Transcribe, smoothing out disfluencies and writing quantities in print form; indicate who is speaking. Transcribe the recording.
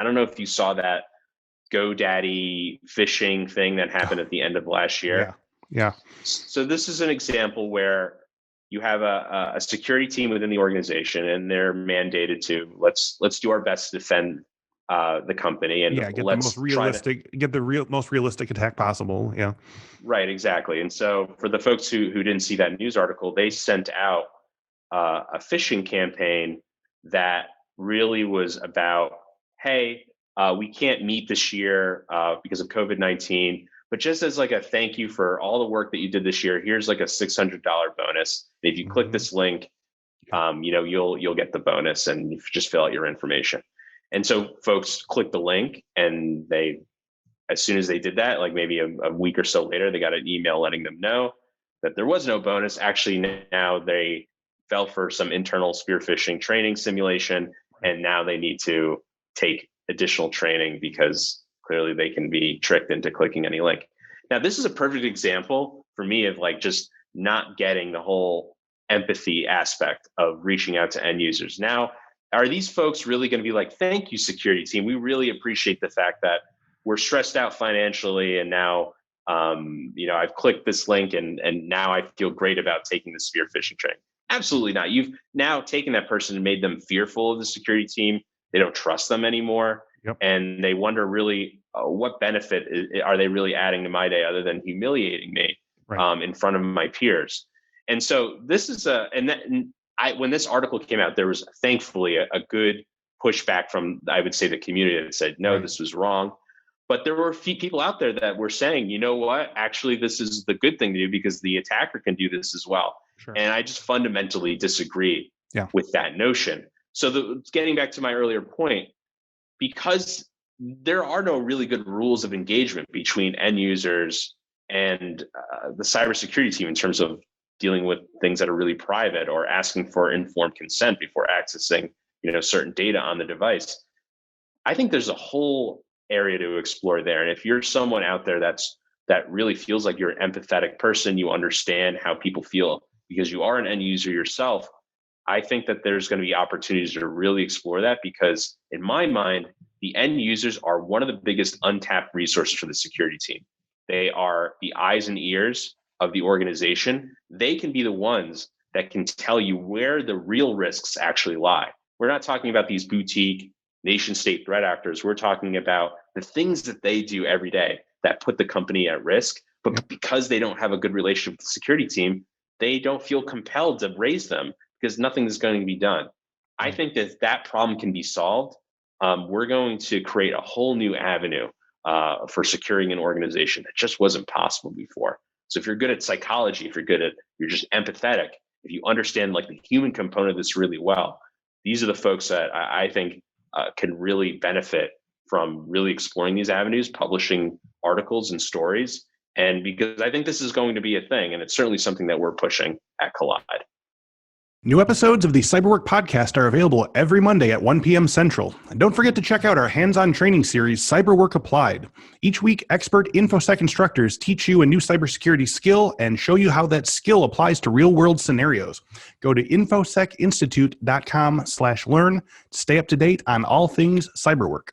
Speaker 1: I don't know if you saw that GoDaddy phishing thing that happened at the end of last year.
Speaker 2: Yeah.
Speaker 1: So this is an example where you have a security team within the organization, and they're mandated to let's do our best to defend the company, and
Speaker 2: get the most realistic attack possible. Yeah.
Speaker 1: Right, exactly. And so for the folks who didn't see that news article, they sent out a phishing campaign that really was about, hey, we can't meet this year because of COVID-19, but just as like a thank you for all the work that you did this year, here's like a $600 bonus. And if you click this link, you'll get the bonus, and you just fill out your information. And so folks clicked the link, and as soon as they did that, like maybe a week or so later, they got an email letting them know that there was no bonus. Actually, now they fell for some internal spear phishing training simulation, and now they need to take additional training because clearly they can be tricked into clicking any link. Now, this is a perfect example for me of like just not getting the whole empathy aspect of reaching out to end users. Now, are these folks really going to be like, thank you, security team. We really appreciate the fact that we're stressed out financially, and now I've clicked this link and now I feel great about taking the spear phishing training. Absolutely not. You've now taken that person and made them fearful of the security team. They don't trust them anymore.
Speaker 2: Yep.
Speaker 1: And they wonder really what benefit are they really adding to my day other than humiliating me in front of my peers. And so this is when this article came out, there was thankfully a good pushback from, I would say, the community that said, no, this was wrong. But there were a few people out there that were saying, you know what, actually, this is the good thing to do because the attacker can do this as well.
Speaker 2: Sure.
Speaker 1: And I just fundamentally disagree with that notion. So getting back to my earlier point, because there are no really good rules of engagement between end users and the cybersecurity team in terms of dealing with things that are really private or asking for informed consent before accessing, certain data on the device. I think there's a whole area to explore there. And if you're someone out there that really feels like you're an empathetic person, you understand how people feel because you are an end user yourself, I think that there's going to be opportunities to really explore that, because in my mind, the end users are one of the biggest untapped resources for the security team. They are the eyes and ears of the organization. They can be the ones that can tell you where the real risks actually lie. We're not talking about these boutique nation state threat actors. We're talking about the things that they do every day that put the company at risk, but because they don't have a good relationship with the security team, they don't feel compelled to raise them because nothing is going to be done. I think that problem can be solved. We're going to create a whole new avenue for securing an organization that just wasn't possible before. So if you're good at psychology, if you're just empathetic, if you understand like the human component of this really well, these are the folks that I think can really benefit from really exploring these avenues, publishing articles and stories. And because I think this is going to be a thing, and it's certainly something that we're pushing at Kolide.
Speaker 2: New episodes of the Cyberwork podcast are available every Monday at 1 p.m. Central. And don't forget to check out our hands-on training series, Cyberwork Applied. Each week, expert Infosec instructors teach you a new cybersecurity skill and show you how that skill applies to real-world scenarios. Go to infosecinstitute.com/learn to stay up to date on all things cyberwork.